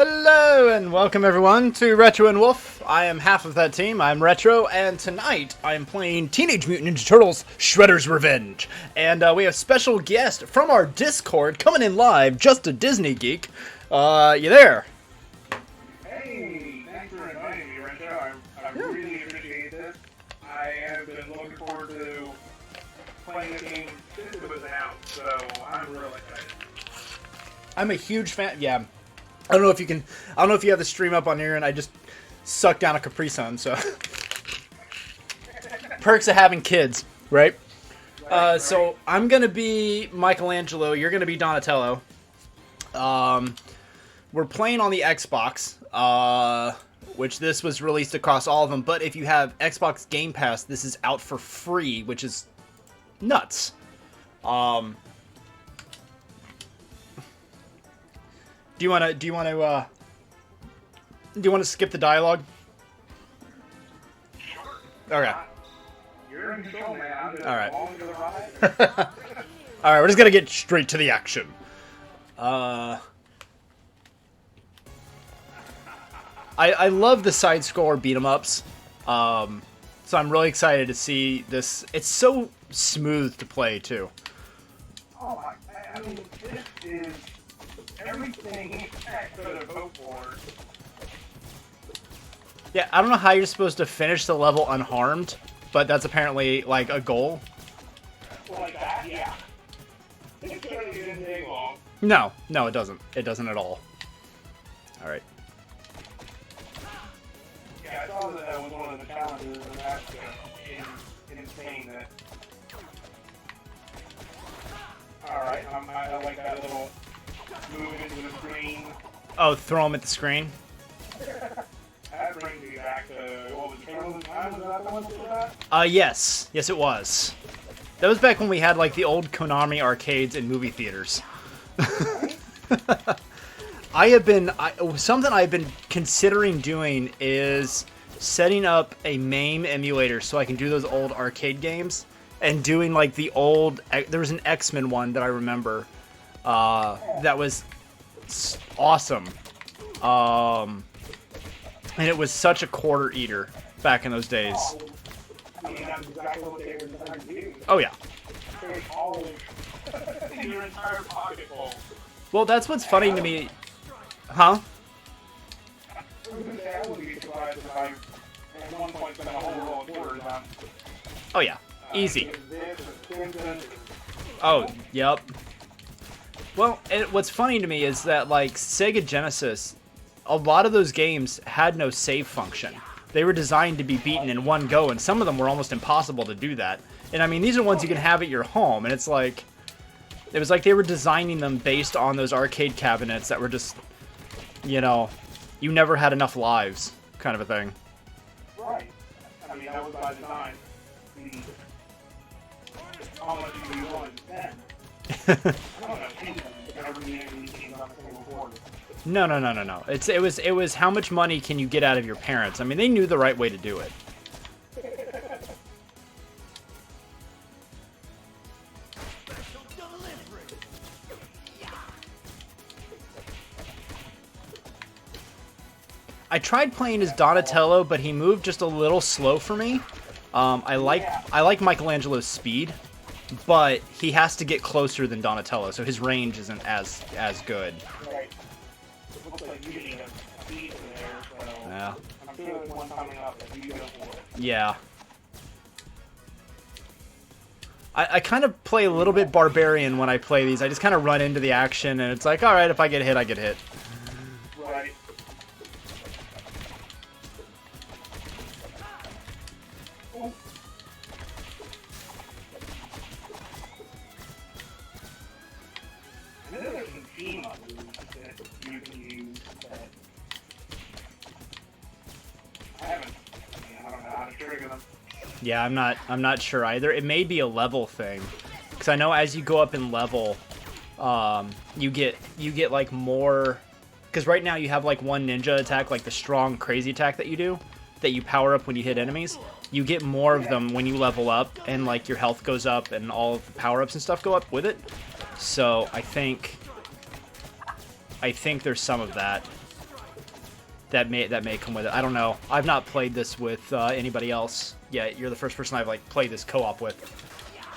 Hello and welcome everyone to Retro and Wolf. I am half of that team. I'm Retro, and tonight I am playing Teenage Mutant Ninja Turtles: Shredder's Revenge. And we have special guest from our Discord coming in live, Just a Disney Geek. You there? Hey, thanks for inviting me, Retro. I really appreciate this. I have been looking forward to playing the game since it was announced, so I'm real excited. I'm a huge fan. Yeah. I don't know if you have the stream up on here, and I just sucked down a Capri Sun, so. Perks of having kids, right? So I'm going to be Michelangelo, you're going to be Donatello. We're playing on the Xbox, which this was released across all of them, but if you have Xbox Game Pass, this is out for free, which is nuts. Do you want to skip the dialogue? Sure. Okay. You're in control, man. I'm just All right. along for the ride. All right, we're just gonna get straight to the action. I love the side scroller beat 'em ups. So I'm really excited to see this. It's so smooth to play too. Oh, I mean, this is everything I could have hoped for. Yeah, I don't know how you're supposed to finish the level unharmed, but that's apparently like a goal. Like that, yeah. It certainly didn't take long. No, it doesn't. It doesn't at all. All right. Yeah, I saw that was one of the challenges, and that's insane. That. All right, I like that little move into the screen. Oh, throw him at the screen. That brings me back to what was Turtles in Time? Was that the one for that? Yes, it was. That was back when we had like the old Konami arcades and movie theaters. Something I've been considering doing is setting up a MAME emulator so I can do those old arcade games and doing like the old. There was an X-Men one that I remember that was awesome, and it was such a quarter eater back in those days. I mean, that's exactly what they were designed to do. Oh yeah. There's always your entire pocket full. Well, that's what's funny to me. Huh? I wouldn't be surprised if I, at one point, spent a whole roll of quarters on. Oh yeah. Easy. This or Simpsons. Oh, yep. Well, what's funny to me is that, like, Sega Genesis, a lot of those games had no save function. They were designed to be beaten in one go, and some of them were almost impossible to do that. And, I mean, these are ones you can have at your home, and it's like... It was like they were designing them based on those arcade cabinets that were just, you know, you never had enough lives, kind of a thing. Right. I mean, that was by design. How much do you want to spend? I don't know. Every game's on a single board. No. It was how much money can you get out of your parents? I mean, they knew the right way to do it. I tried playing as Donatello, but he moved just a little slow for me. I like Michelangelo's speed, but he has to get closer than Donatello, so his range isn't as good. Right. It looks like you need a speed in there, so Yeah. I'm sure there's one coming up that you go for it. Yeah. I kind of play a little bit barbarian when I play these. I just kind of run into the action, and it's like, all right, if I get hit, I get hit. Right. I know there's some team moves that you can use that I haven't. I don't know how to trigger them. Yeah, I'm not sure either. It may be a level thing, because I know as you go up in level, you get like more. Because right now you have like one ninja attack, like the strong crazy attack that you power up when you hit enemies. You get more of them when you level up, and like your health goes up, and all of the power ups and stuff go up with it. So I think there's some of that. that may come with it. I don't know. I've not played this with anybody else yet. You're the first person I've like played this co-op with.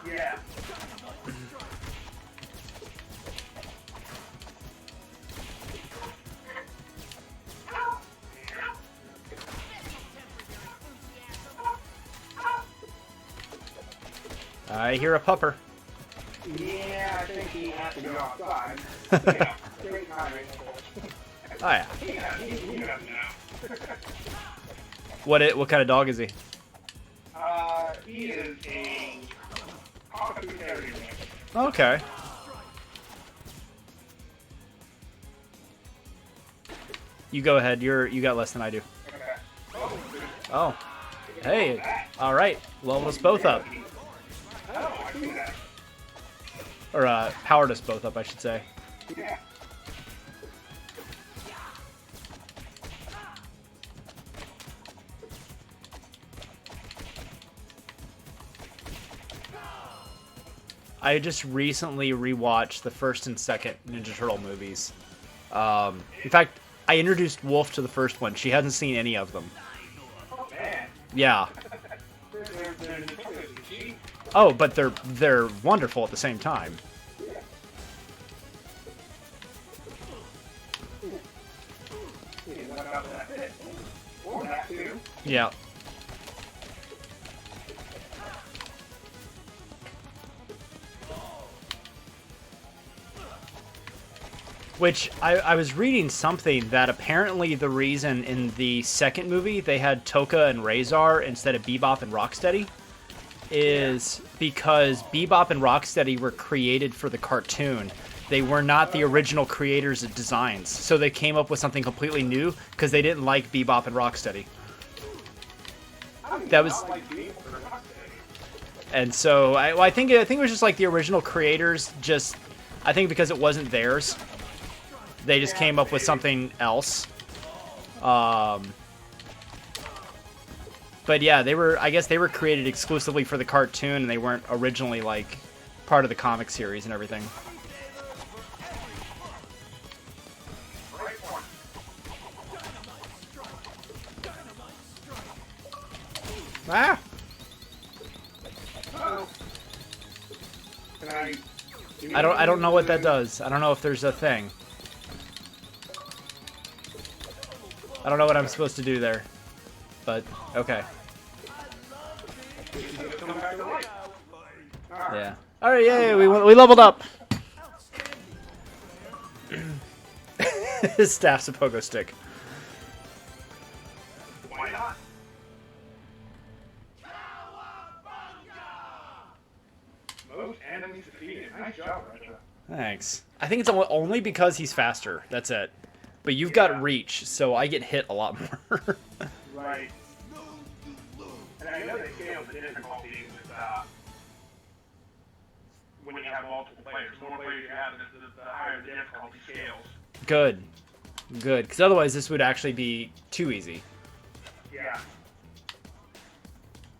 Yeah. I hear a pupper. Yeah, I think he has to go outside. Yeah, great timing. Oh yeah. He doesn't know. What kind of dog is he? He is a cockapoo terrier mix. Okay. You go ahead. You got less than I do. Okay. Oh. Hey. All right. Leveled us both up. Oh, I see that. Or powered us both up, I should say. Yeah. I just recently rewatched the first and second Ninja Turtle movies. In fact, I introduced Wolf to the first one. She hasn't seen any of them. Oh, man. Yeah. Oh, but they're wonderful at the same time. Yeah. Which, I was reading something that apparently the reason in the second movie they had Toka and Razor instead of Bebop and Rocksteady is because Bebop and Rocksteady were created for the cartoon. They were not the original creators of designs, so they came up with something completely new because they didn't like Bebop and Rocksteady. That was, and so I think it was just like the original creators. Just I think because it wasn't theirs, they just came up with something else. But yeah, I guess they were created exclusively for the cartoon, and they weren't originally like part of the comic series and everything. Ah! I don't know what that does. I don't know if there's a thing. I don't know what I'm supposed to do there. But okay. Yeah. All right, yay, we leveled up. His staff's a pogo stick. Why not? Most enemies defeated. Nice job, Retro. Thanks. I think it's only because he's faster. That's it. But you've got reach, so I get hit a lot more. Right. And I know they scale the difficulty with when you have multiple players. The more players you have, the higher the difficulty scales. Good. Good. Because otherwise this would actually be too easy. Yeah.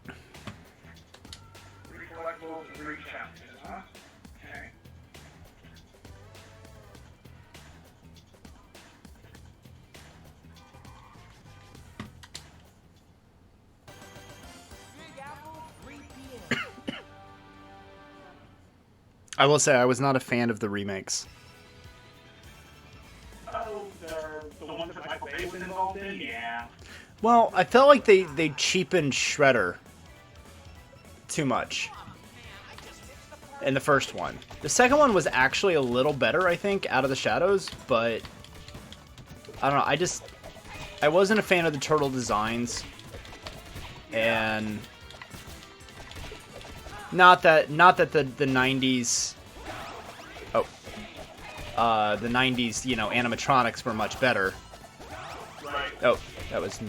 3 collectibles and 3 challenges, huh? Okay. I will say I was not a fan of the remakes. Oh, the ones that Michael Bay was involved in? Yeah. Well, I felt like they cheapened Shredder too much in the first one. The second one was actually a little better, I think, Out of the Shadows, but I don't know. I wasn't a fan of the turtle designs, and not that the 90s. The 90s, animatronics were much better. Right. Oh, that was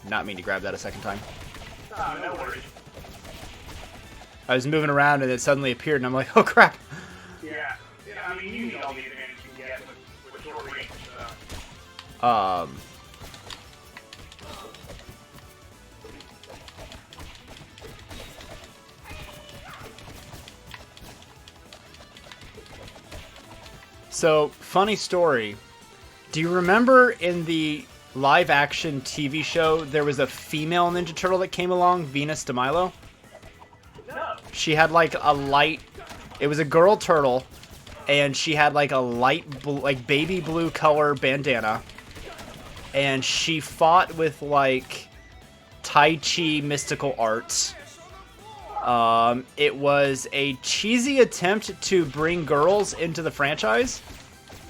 not mean to grab that a second time. No worries. I was moving around and it suddenly appeared, and I'm like, oh crap. Yeah. I mean, you need all the advantage you can get with short range stuff. So, funny story. Do you remember in the live action TV show, there was a female Ninja Turtle that came along, Venus de Milo. No. She had like a light, it was a girl turtle, and she had like a light, like baby blue color bandana, and she fought with like Tai Chi mystical arts. It was a cheesy attempt to bring girls into the franchise.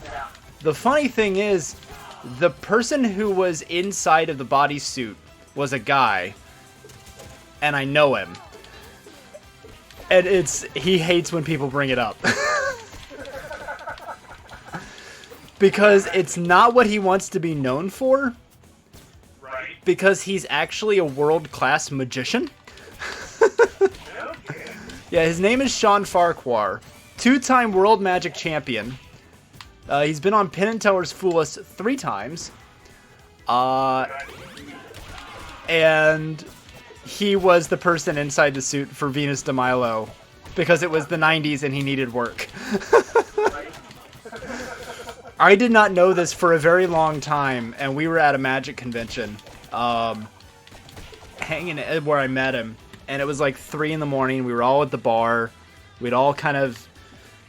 Yeah. The funny thing is, the person who was inside of the bodysuit was a guy, and I know him. And he hates when people bring it up. Because it's not what he wants to be known for. Right. Because he's actually a world-class magician. Okay. Yeah, his name is Sean Farquhar. 2-time world magic champion. He's been on Penn and Teller's Fool Us 3 times. And he was the person inside the suit for Venus de Milo. Because it was the 90s and he needed work. I did not know this for a very long time, and we were at a magic convention, hanging where I met him, and it was like 3 in the morning. We were all at the bar. We'd all kind of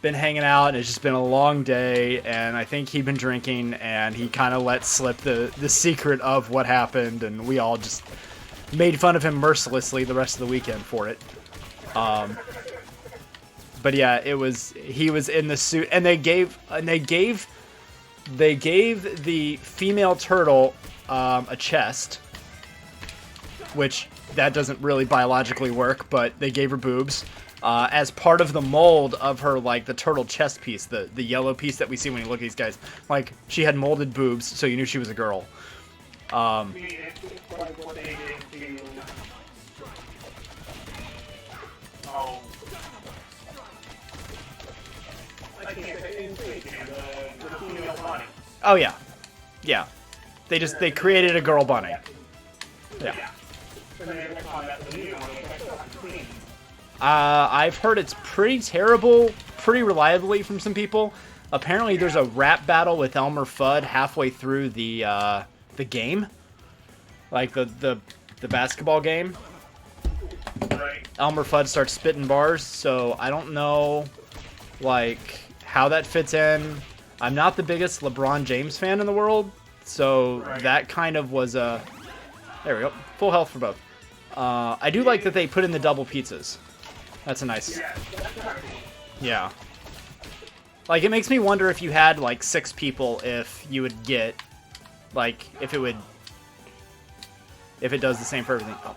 been hanging out, and it's just been a long day, and I think he'd been drinking, and he kind of let slip the secret of what happened, and we all just made fun of him mercilessly the rest of the weekend for it. But yeah, he was in the suit, and they gave the female turtle a chest, which that doesn't really biologically work, but they gave her boobs as part of the mold of her, like, the turtle chest piece, the yellow piece that we see when you look at these guys. Like, she had molded boobs, so you knew she was a girl. It's like what they did to... Oh. I can't say the female bunny. Oh yeah, yeah. They created a girl bunny. Yeah. And then they call that the new one. I've heard it's pretty terrible, pretty reliably from some people. Apparently, there's a rap battle with Elmer Fudd halfway through the game, like the basketball game. Right. Elmer Fudd starts spitting bars, so I don't know, like, how that fits in. I'm not the biggest LeBron James fan in the world, so that kind of was a... There we go. Full health for both. I do like that they put in the double pizzas. That's a nice... Yeah. Like, it makes me wonder if you had, like, 6 people, if you would get, like, if it does the same for everything. Oh.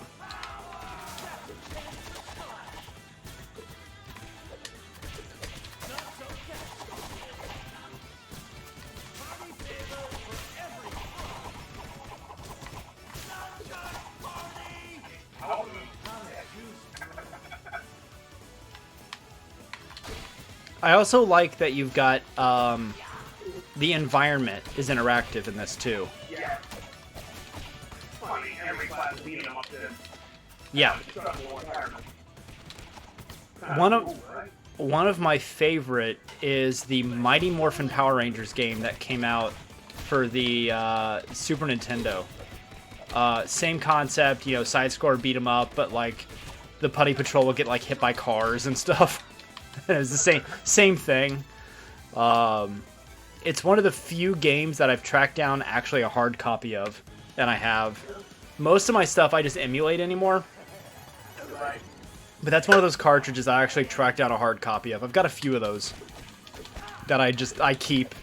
I also like that you've got the environment is interactive in this too. Yeah. Funny, every class beating them up to... Yeah. One of my favorite is the Mighty Morphin Power Rangers game that came out for the Super Nintendo. Same concept, you know, side score beat 'em up, but like the Putty Patrol will get like hit by cars and stuff. It's the same thing. It's one of the few games that I've tracked down actually a hard copy of, and I have. Most of my stuff I just emulate anymore. But that's one of those cartridges I actually tracked down a hard copy of. I've got a few of those that I keep,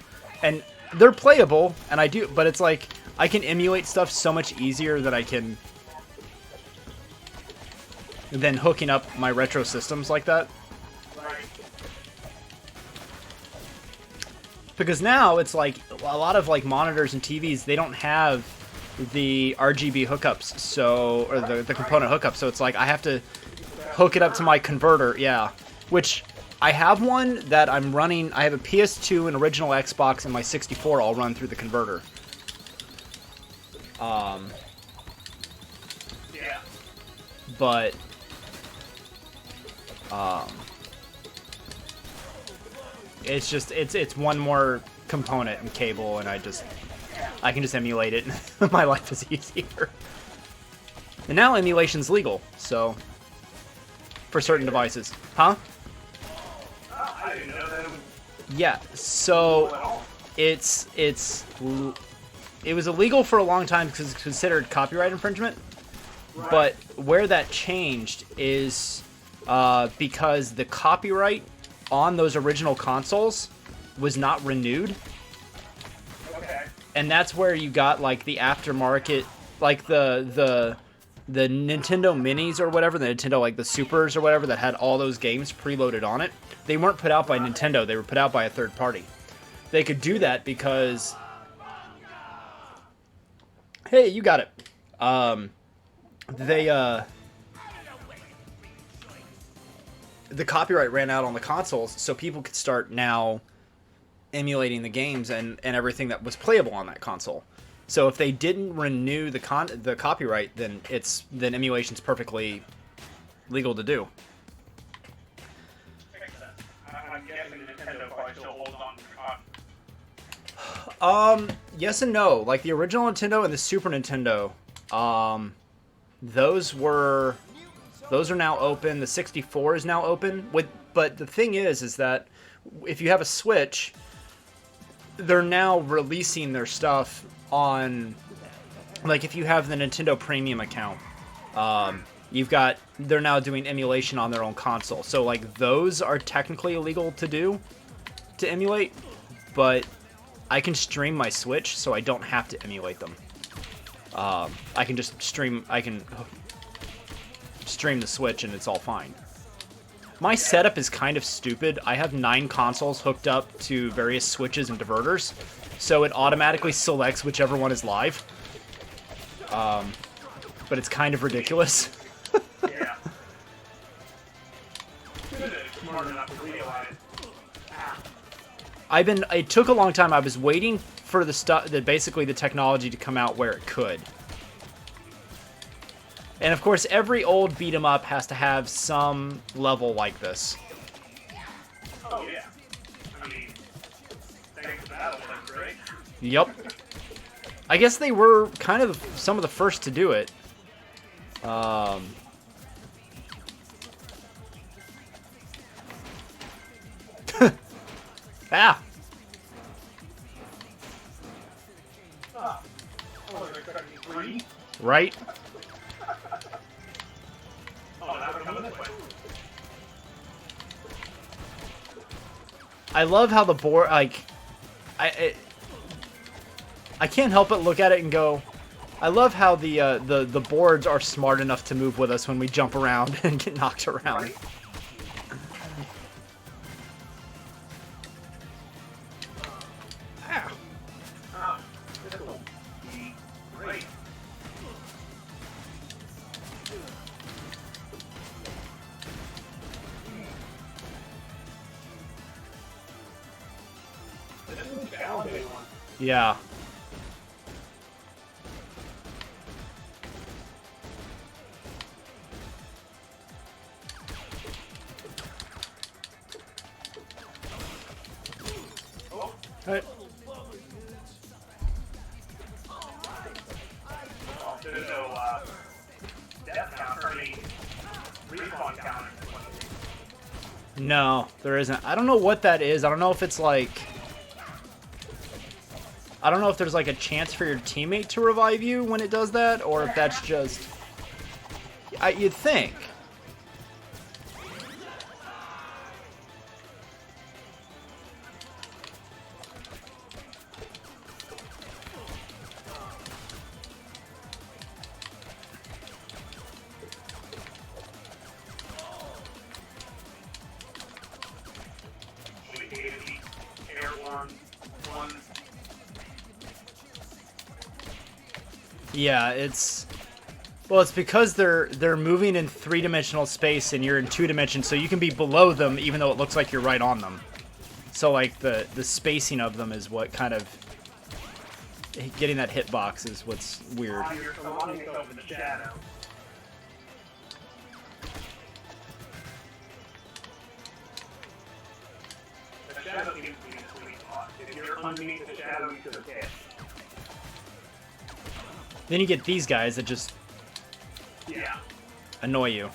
and they're playable, and I do. But it's like I can emulate stuff so much easier that I can than hooking up my retro systems like that. Because now it's like a lot of like monitors and TVs, they don't have the RGB hookups, so or the component hookup. So it's like I have to hook it up to my converter, yeah. Which I have one that I'm running. I have a PS2, an original Xbox, and my 64 all run through the converter. Yeah. But it's just it's one more component and cable, and I just I can just emulate it. My life is easier. And now emulation's legal, so for certain devices. Huh? I didn't know that. Yeah, so it was illegal for a long time because it's considered copyright infringement. Right. But where that changed is because the copyright on those original consoles was not renewed. Okay. And that's where you got like the aftermarket, like the Nintendo Minis or whatever, the Nintendo like the Supers or whatever that had all those games preloaded on it. They weren't put out by Nintendo; they were put out by a third party. They could do that because, hey, you got it. The copyright ran out on the consoles, so people could start now emulating the games and everything that was playable on that console. So if they didn't renew the copyright, then emulation's perfectly legal to do. Makes sense. I'm guessing Nintendo probably still holds on to Yes and no. Like the original Nintendo and the Super Nintendo, those are now open. The 64 is now open. But the thing is that if you have a Switch, they're now releasing their stuff on, like if you have the Nintendo Premium account, they're now doing emulation on their own console. So like those are technically illegal to emulate, but I can stream my Switch, so I don't have to emulate them. I can just stream the Switch and it's all fine. My setup is kind of stupid. I have 9 consoles hooked up to various switches and diverters, so it automatically selects whichever one is live. But it's kind of ridiculous. Yeah. Smart enough to realize. It took a long time. I was waiting for basically the technology to come out where it could. And of course, every old beat 'em up has to have some level like this. Oh yeah. I mean, thanks to that, that's great. Yep. I guess they were kind of some of the first to do it. Ah. Oh, they're expecting 3? Right? Oh, now we're coming this way. I love how the board, like, I can't help but look at it and go, I love how the boards are smart enough to move with us when we jump around and get knocked around. Right. Ah. This will be great. This is a challenging one. Yeah. Oh, Right. there's no death count, or any respawn counter. No, there isn't. I don't know what that is. I don't know if it's like... I don't know if there's like a chance for your teammate to revive you when it does that, or if that's just... you'd think. We gave the airborne ones. Yeah, it's... Well, it's because they're moving in 3-dimensional space and you're in 2 dimensions, so you can be below them even though it looks like you're right on them. So, like, the spacing of them is what kind of... Getting that hitbox is what's weird. You're surrounding yourself in the shadow. The shadow seems to be the sweet spot. If you're underneath the shadow, you should have hit. Then you get these guys that just Yeah. annoy you.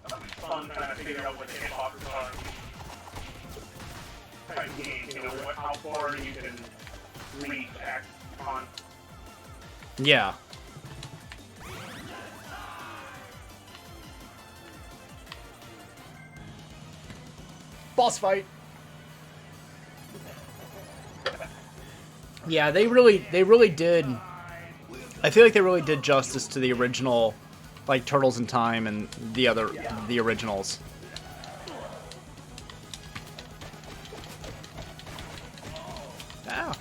It's fun trying to figure out what the hitboxes are. Type of game, you know, how far you can reach act on. Yeah. Boss fight. Yeah, they really did. I feel like they really did justice to the original, like Turtles in Time and the originals. Ow.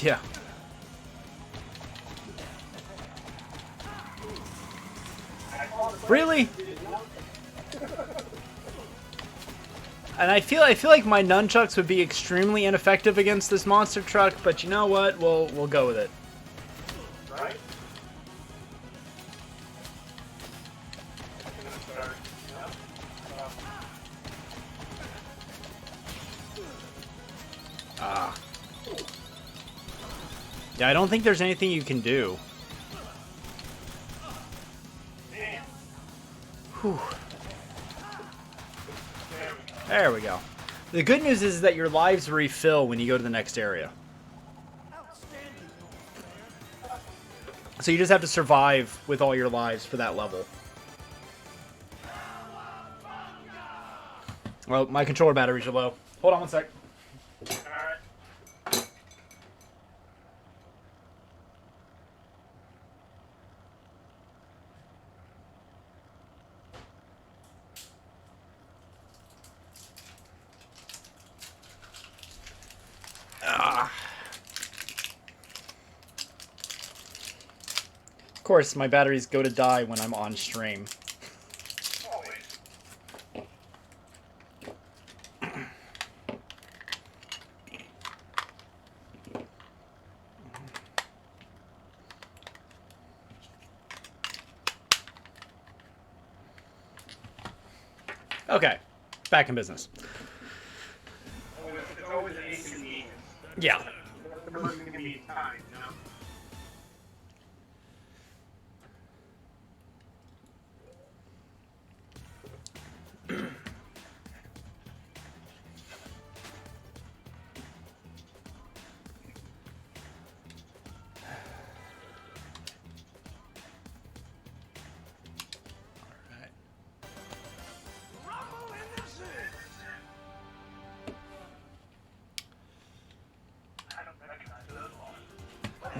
Yeah. Really? And I feel like my nunchucks would be extremely ineffective against this monster truck, but you know what? We'll go with it. Right? Ah. Yeah, I don't think there's anything you can do. Whew. There we go. The good news is that your lives refill when you go to the next area. So you just have to survive with all your lives for that level. Well, my controller batteries are low. Hold on one sec. Alright. Of course, my batteries go to die when I'm on stream. Always. Okay, back in business. It's always an inconvenience. Yeah. The most inconvenient time, you know?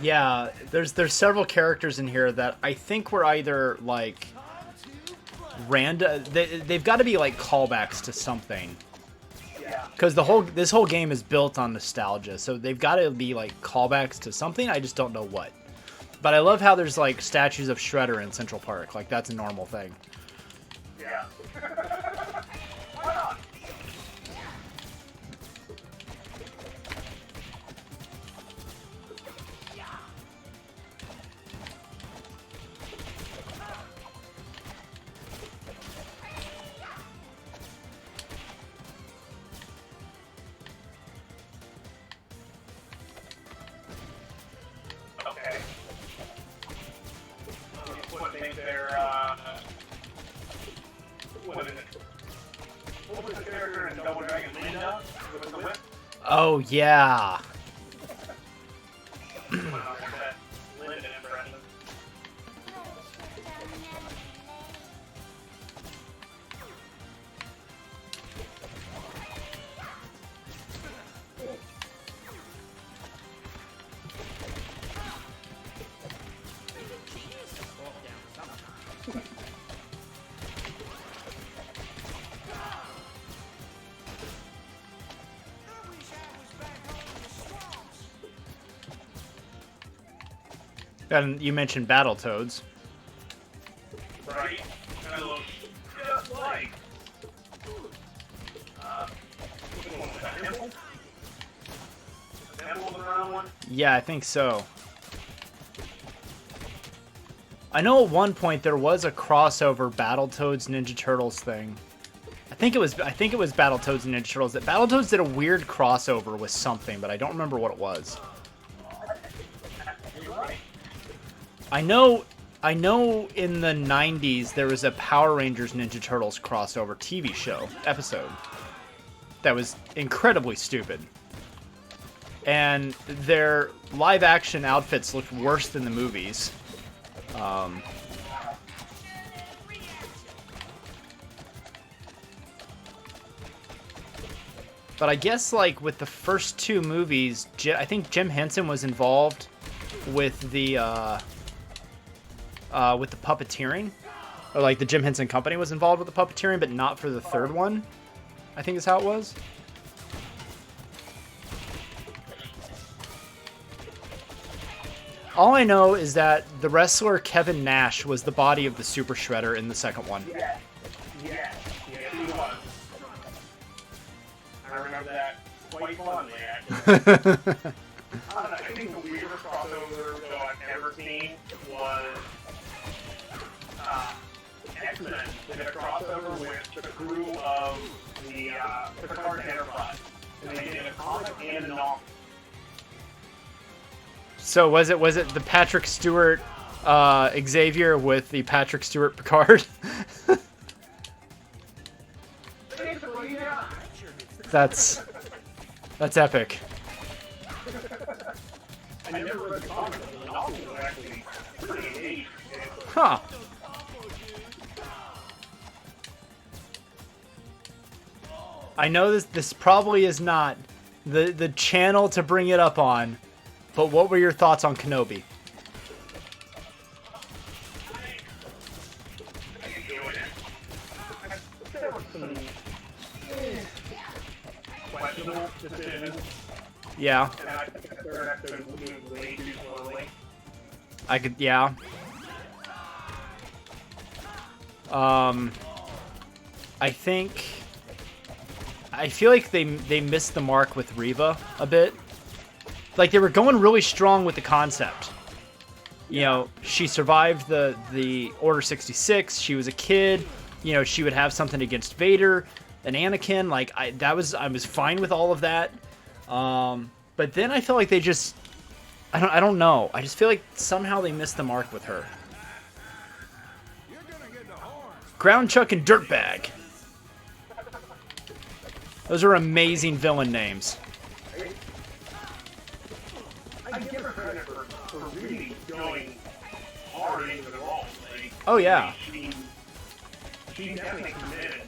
Yeah, there's several characters in here that I think were either like random. They've got to be like callbacks to something. Yeah. Because this whole game is built on nostalgia, so they've got to be like callbacks to something. I just don't know what. But I love how there's like statues of Shredder in Central Park. Like that's a normal thing. Yeah. Okay. What think they're, what is it? What was the character in Double Dragon? Linda? With the whip? Oh yeah. Linda impression. And you mentioned Battletoads. Right? And it looks just like. Which one was that? Temple? Temple of the Crown one? Yeah, I think so. I know at one point there was a crossover Battletoads Ninja Turtles thing. I think it was Battletoads and Ninja Turtles. That Battletoads did a weird crossover with something, but I don't remember what it was. I know in the 90s there was a Power Rangers Ninja Turtles crossover TV show episode that was incredibly stupid. And their live action outfits looked worse than the movies. But I guess, like, with the first two movies, I think Jim Henson was involved with the puppeteering. Or, like, the Jim Henson Company was involved with the puppeteering, but not for the third one, I think is how it was. All I know is that the wrestler Kevin Nash was the body of the Super Shredder in the second one. Yeah, he was. I remember that quite fondly, actually. I don't know, I think the weirdest crossover though I've ever seen was X-Men did a crossover with the crew of the Picard Enterprise. And they did a comic and a novel. So was it the Patrick Stewart Xavier with the Patrick Stewart Picard? That's epic. I never read the comic, but the novel was actually pretty engaging. Huh. I know this probably is not the channel to bring it up on, but what were your thoughts on Kenobi? There were some questionable decisions, Yeah, and I think the third episode moved way too slowly. I could, yeah. I feel like they missed the mark with Reva a bit. Like, they were going really strong with the concept. You know, she survived the Order 66. She was a kid. You know, she would have something against Vader and Anakin. Like, I was fine with all of that. But then I feel like they just, I don't know. I just feel like somehow they missed the mark with her. Ground Chuck and Dirtbag. Those are amazing villain names. I give her credit for really going hard into the role. Like, Oh yeah. She definitely committed.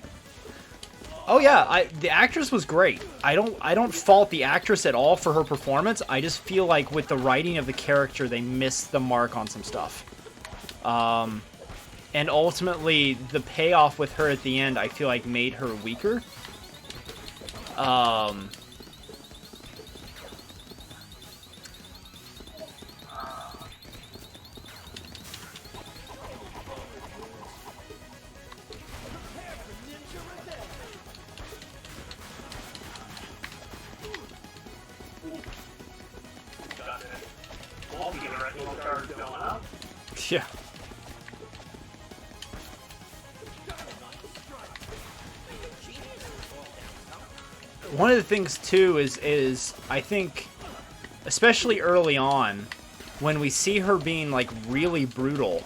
Oh yeah, the actress was great. I don't fault the actress at all for her performance. I just feel like with the writing of the character, they missed the mark on some stuff. And ultimately, the payoff with her at the end, I feel like made her weaker. Yeah. One of the things too is I think, especially early on, when we see her being like really brutal,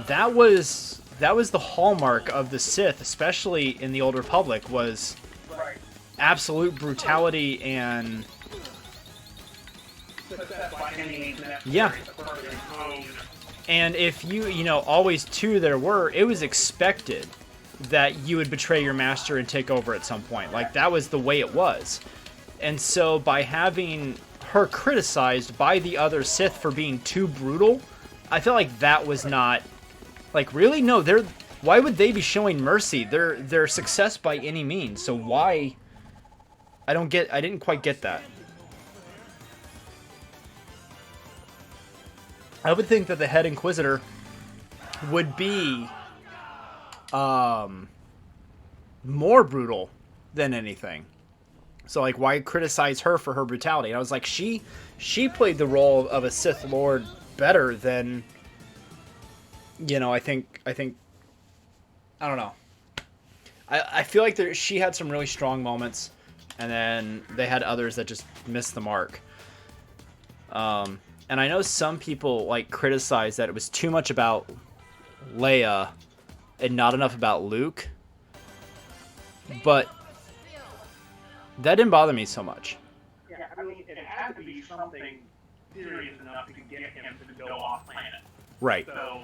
that was the hallmark of the Sith, especially in the Old Republic, was absolute brutality and yeah. And if you know, always two there were, it was expected that you would betray your master and take over at some point. Like, that was the way it was. And so by having her criticized by the other Sith for being too brutal, I feel like that was not, like, really? No, why would they be showing mercy? They're success by any means. So why? I didn't quite get that. I would think that the head Inquisitor would be more brutal than anything. So like, why criticize her for her brutality? And I was like, she played the role of a Sith Lord better than, you know, I think I don't know. I feel like she had some really strong moments, and then they had others that just missed the mark. And I know some people like criticize that it was too much about Leia and not enough about Luke, but that didn't bother me so much. Yeah, I mean, it had to be something serious enough to get him to go off planet. Right. So,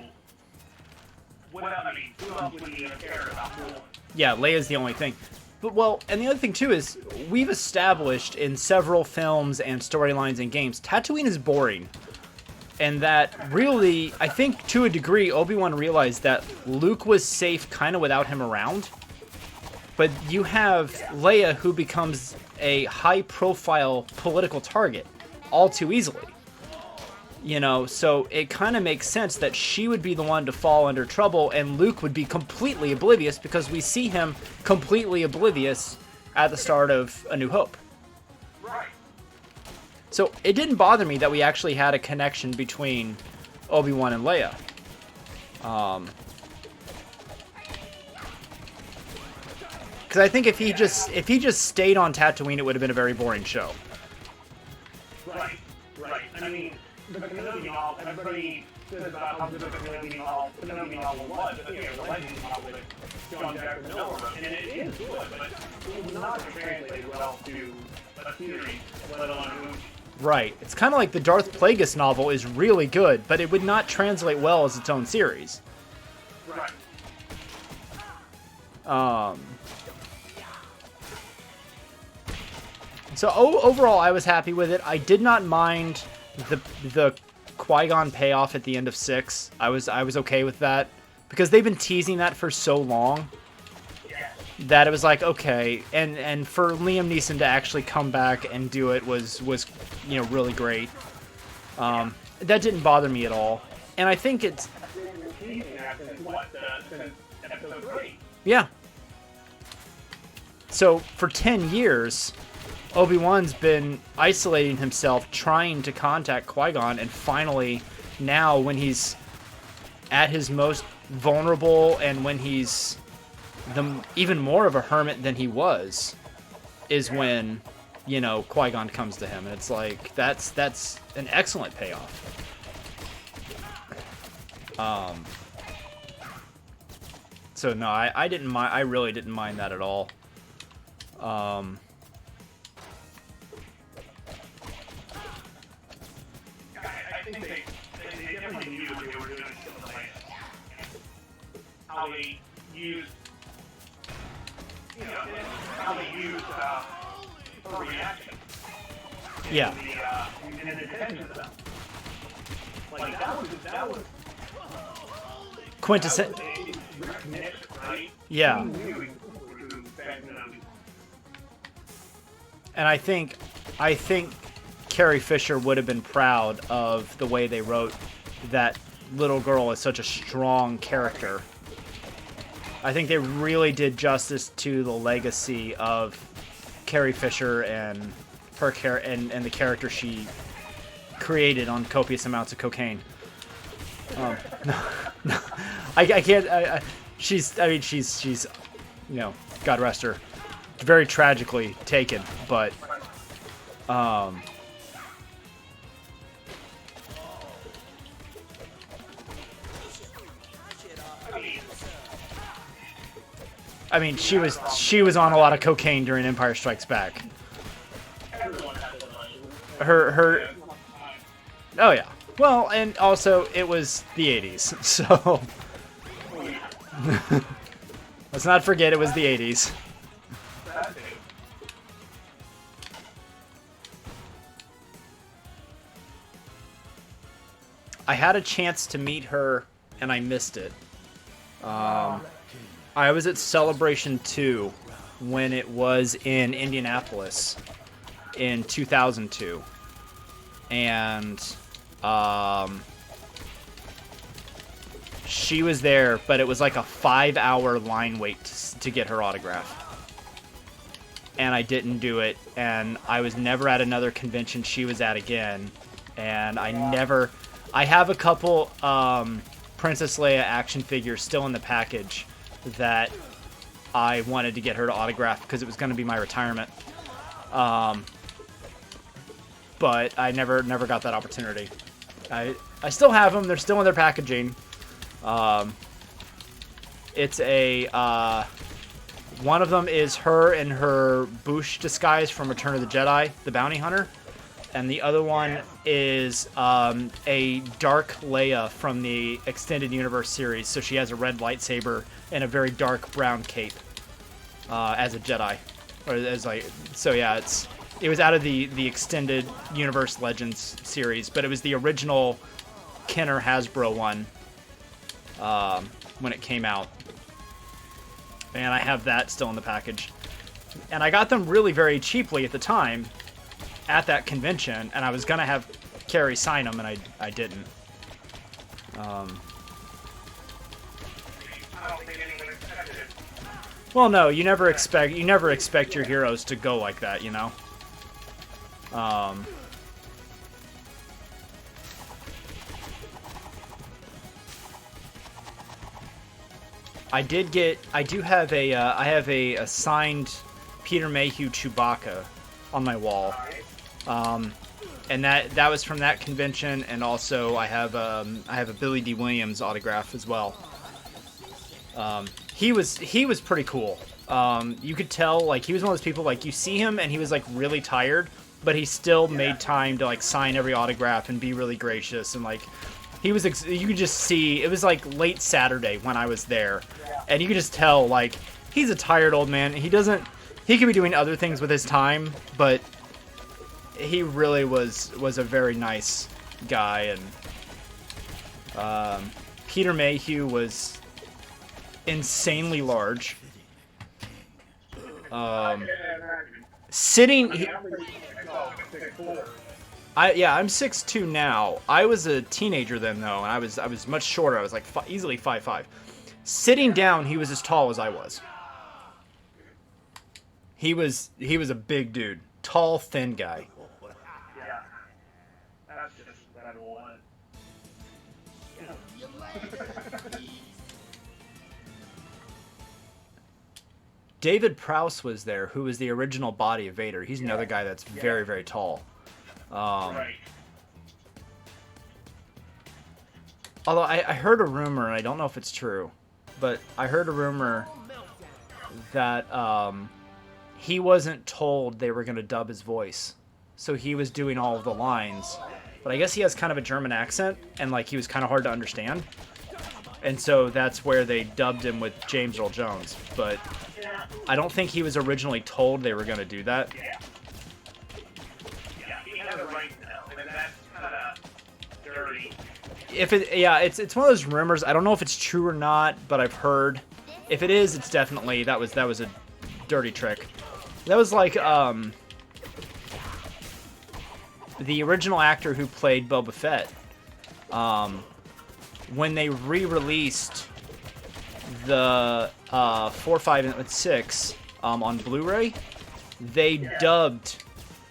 I mean, who else would he care about more? Yeah, Leia's the only thing. But, well, and the other thing, too, is we've established in several films and storylines and games, Tatooine is boring. And that really, I think, to a degree, Obi-Wan realized that Luke was safe kind of without him around. But you have Leia, who becomes a high-profile political target all too easily. You know, so it kind of makes sense that she would be the one to fall under trouble, and Luke would be completely oblivious, because we see him completely oblivious at the start of A New Hope. Right. So it didn't bother me that we actually had a connection between Obi-Wan and Leia. Because I think if he just stayed on Tatooine, it would have been a very boring show. Right. I mean, the Kenobi novel, everybody says about how good the Kenobi novel was, but you know, the Legends novel that John Jackson Miller wrote, and it is good, but it was not translated well to a series, let alone a movie. Right. It's kind of like the Darth Plagueis novel is really good, but it would not translate well as its own series. Right. So overall, I was happy with it. I did not mind the Qui-Gon payoff at the end of 6. I was okay with that, because they've been teasing that for so long that it was like, okay, and for Liam Neeson to actually come back and do it was you know, really great. That didn't bother me at all, and I think it's yeah. So for 10 years, Obi-Wan's been isolating himself, trying to contact Qui-Gon, and finally, now when he's at his most vulnerable and when he's even more of a hermit than he was, is when, you know, Qui-Gon comes to him, and it's like, that's an excellent payoff. So no, I didn't mind. I really didn't mind that at all. I think they definitely knew what they were doing to the land. How they used, you know, how they used her reaction. Yeah. And the tension of them. Like, that was Quintessential. right? Yeah. And I think Carrie Fisher would have been proud of the way they wrote that little girl as such a strong character. I think they really did justice to the legacy of Carrie Fisher and her and the character she created on copious amounts of cocaine. No, I can't. She's you know, God rest her, very tragically taken, but I mean, she was on a lot of cocaine during Empire Strikes Back. Her oh yeah. Well, and also it was the 80s, so let's not forget it was the 80s. I had a chance to meet her and I missed it. I was at Celebration 2 when it was in Indianapolis in 2002. And she was there, but it was like a 5-hour line wait to get her autograph. and I didn't do it, and I was never at another convention she was at again, and I have a couple Princess Leia action figures still in the package that I wanted to get her to autograph because it was going to be my retirement. But I never got that opportunity. I still have them. They're still in their packaging. It's a one of them is her in her Bouche disguise from Return of the Jedi, the bounty hunter, and the other one is a dark Leia from the Extended Universe series. So she has a red lightsaber and a very dark brown cape as a Jedi, or as like so. Yeah, it was out of the Extended Universe Legends series, but it was the original Kenner Hasbro one when it came out. And I have that still in the package. And I got them really very cheaply at the time at that convention, and I was going to have Carrie sign them, and I didn't. I don't think anyone expected it. Well, no, you never expect your heroes to go like that, you know? I have a signed Peter Mayhew Chewbacca on my wall. And that was from that convention, and also I have a Billy D. Williams autograph as well. He was pretty cool. You could tell, like, he was one of those people, like, you see him and he was like really tired, but he still made time to like sign every autograph and be really gracious, and like you could just see, it was like late Saturday when I was there, and you could just tell, like, he's a tired old man. He could be doing other things with his time, but he really was a very nice guy. And Peter Mayhew was insanely large. Sitting, I'm 6'2" now. I was a teenager then, though, and I was much shorter. I was like easily 5'5". Sitting down, he was as tall as I was. He was a big dude, tall, thin guy. Yeah, that's just that one. David Prowse was there, who was the original body of Vader. He's another guy that's very, very tall. Right. Although I heard a rumor, and I don't know if it's true, but I heard a rumor that he wasn't told they were going to dub his voice. So he was doing all of the lines. But I guess he has kind of a German accent, and like he was kind of hard to understand. And so that's where they dubbed him with James Earl Jones. But I don't think he was originally told they were going to do that. Yeah, he has a right now, and that's kind of dirty. It's one of those rumors. I don't know if it's true or not, but I've heard. If it is, it's definitely that was a dirty trick. That was like the original actor who played Boba Fett. When they re-released the 4, 5, and 6 on Blu-ray, they dubbed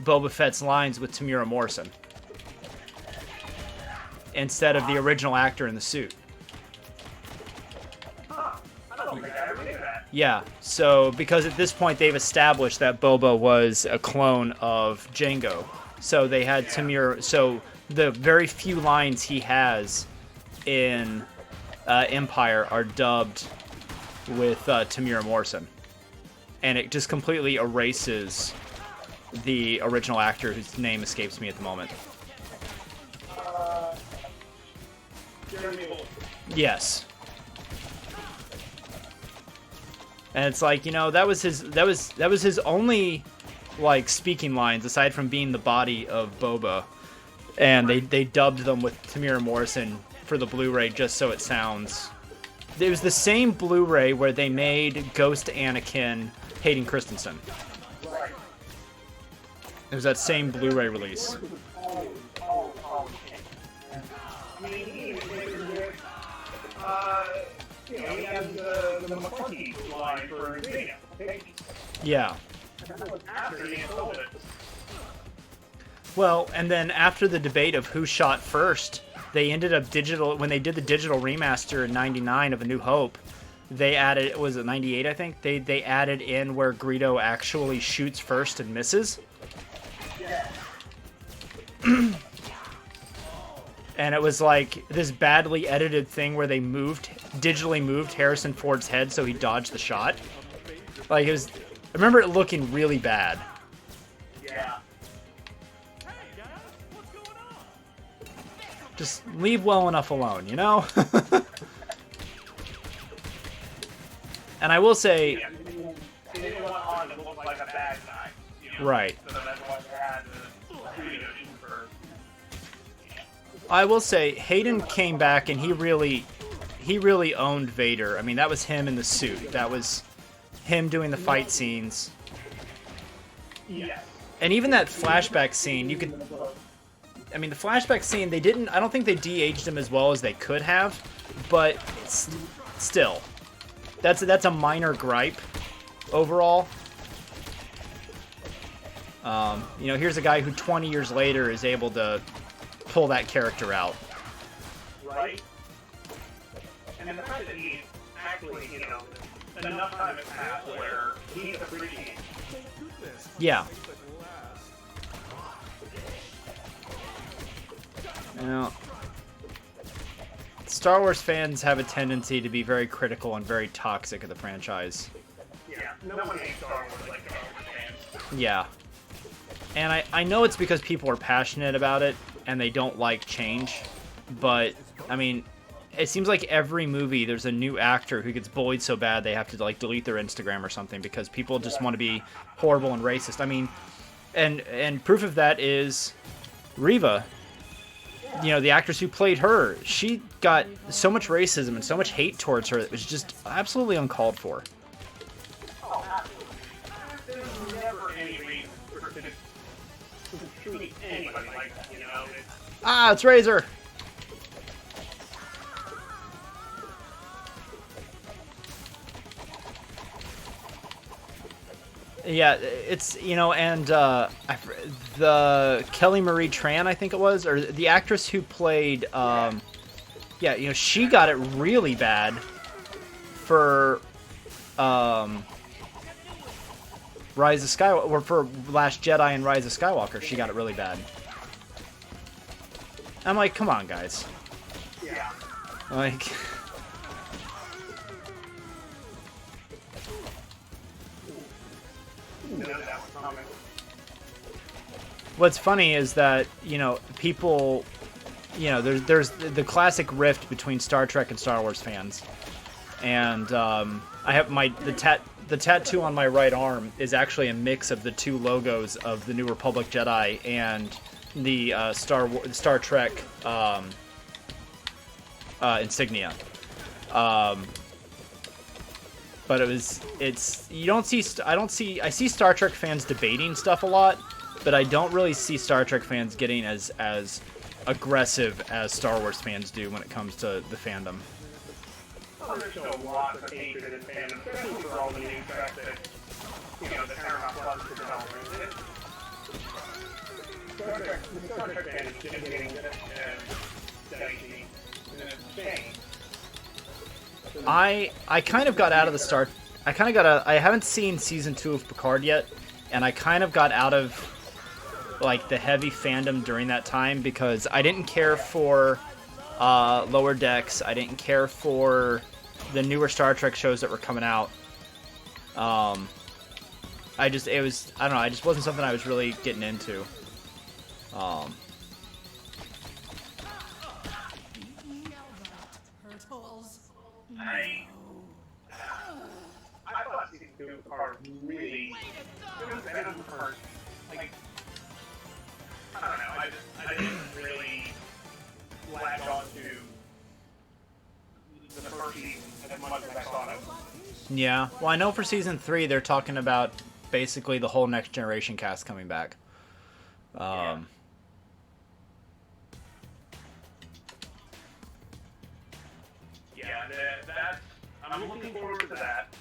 Boba Fett's lines with Tamira Morrison instead of the original actor in the suit. I don't think I ever knew that. Yeah, so because at this point they've established that Boba was a clone of Jango, so they had Tamira. So the very few lines he has in Empire are dubbed with Tamira Morrison, and it just completely erases the original actor whose name escapes me at the moment. Yes. And it's like, you know, that was his only like speaking lines aside from being the body of Boba, and they dubbed them with Tamira Morrison for the Blu-ray just so it sounds. It was the same Blu-ray where they made Ghost Anakin Hayden Christensen. It was that same Blu-ray release. He has the McClunkey line for Xenia. Yeah. After he installed it. Well, and then after the debate of who shot first, they ended up when they did the digital remaster in '99 of A New Hope. They added, was it '98? I think they added in where Greedo actually shoots first and misses. Yeah. And it was like this badly edited thing where they digitally moved Harrison Ford's head so he dodged the shot. Like it was, I remember it looking really bad. Yeah. Just leave well enough alone, you know? And I will say... Yeah, they didn't want Han to look like a bad guy. You know? Right. So that's why they had the Greedo shoot first. I will say, Hayden came back and he really owned Vader. I mean, that was him in the suit. That was him doing the fight scenes. Yes. And even that flashback scene, you could... I mean, the flashback scene, I don't think they de-aged him as well as they could have, but still. That's a minor gripe overall. You know, here's a guy who 20 years later is able to pull that character out. Right. And the fact that he's actually, you know, enough time has passed where he's appreciated. Yeah. Now, Star Wars fans have a tendency to be very critical and very toxic of the franchise. Yeah, no one hates Star Wars like Star Wars fans. Yeah. And I know it's because people are passionate about it and they don't like change, but, I mean, it seems like every movie there's a new actor who gets bullied so bad they have to, like, delete their Instagram or something because people just want to be horrible and racist. I mean, and proof of that is Reva. You know, the actress who played her, she got so much racism and so much hate towards her that was just absolutely uncalled for. Oh, absolutely. There's never any reason to treat anybody like that, you know? Ah, it's Razor! Yeah, it's, you know, and the Kelly Marie Tran, I think it was, or the actress who played, yeah, you know, she got it really bad for Rise of Skywalker, or for Last Jedi and Rise of Skywalker. She got it really bad. I'm like, come on, guys. Yeah. Like... What's funny is that, you know, people, you know, there's the classic rift between Star Trek and Star Wars fans, and I have the tattoo on my right arm is actually a mix of the two logos of the New Republic Jedi and the Star Trek insignia. But I see Star Trek fans debating stuff a lot, but I don't really see Star Trek fans getting as aggressive as Star Wars fans do when it comes to the fandom. Well, there's still lots of hatred in fandom, especially for all the new Trek that, you know, the Paramount Plus is developing. The Star Trek fan is just getting dicey, and it's a shame. I kind of got out of the Star... I haven't seen Season 2 of Picard yet, and I kind of got out of, like, the heavy fandom during that time because I didn't care for Lower Decks. I didn't care for the newer Star Trek shows that were coming out. I don't know, it just wasn't something I was really getting into. I thought Season 2 of Picard really... It was better than the first. Like, I don't know, I didn't really latch on to the first season as much as I thought I would. Yeah, well, I know for Season 3 they're talking about basically the whole Next Generation cast coming back. Yeah, I'm looking forward to that.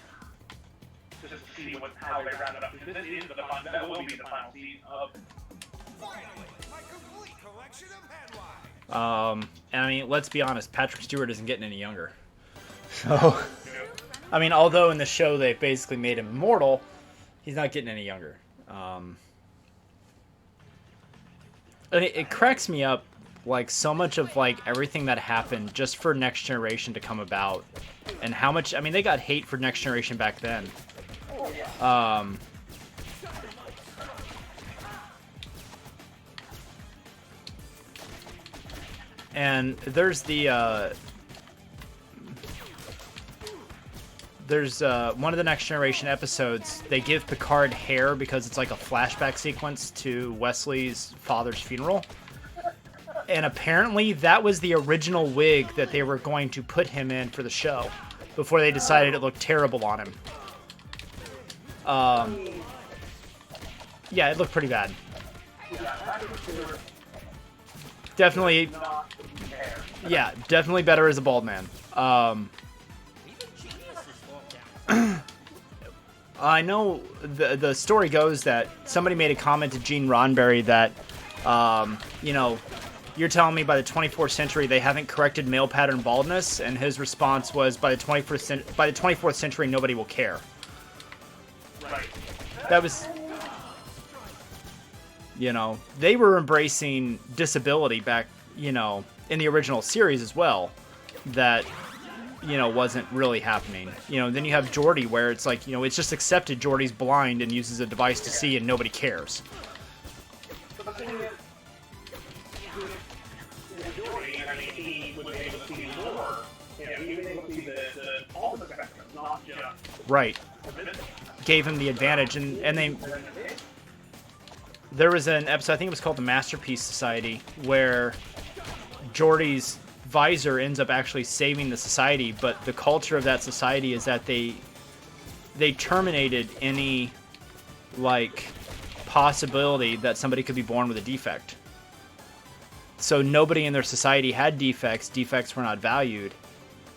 Just to see how they wrap it up. This is the final. That will be the final season of. Finally, my complete collection of headlines. And I mean, let's be honest, Patrick Stewart isn't getting any younger. So, I mean, although in the show they basically made him immortal, he's not getting any younger. And it cracks me up, like, so much of, like, everything that happened just for Next Generation to come about. And how much, I mean, they got hate for Next Generation back then. And there's one of the Next Generation episodes, they give Picard hair because it's like a flashback sequence to Wesley's father's funeral. And apparently that was the original wig that they were going to put him in for the show before they decided it looked terrible on him. Yeah, it looked pretty bad. Definitely, yeah, definitely better as a bald man. I know the story goes that somebody made a comment to Gene Roddenberry that, you know, you're telling me by the 24th century they haven't corrected male pattern baldness, and his response was by the 24th century nobody will care. Right. That was, you know, they were embracing disability back, you know, in the original series as well. That, you know, wasn't really happening. You know, then you have Geordi where it's like, you know, it's just accepted Geordi's blind and uses a device to see and nobody cares. But the thing is, Geordi, I mean, he was able to see more. You know, he was able to see all the spectrum, not just. Right. Gave him the advantage, and they. There was an episode, I think it was called the Masterpiece Society, where Geordi's visor ends up actually saving the society, but the culture of that society is that they terminated any, like, possibility that somebody could be born with a defect. So nobody in their society had defects. Defects were not valued.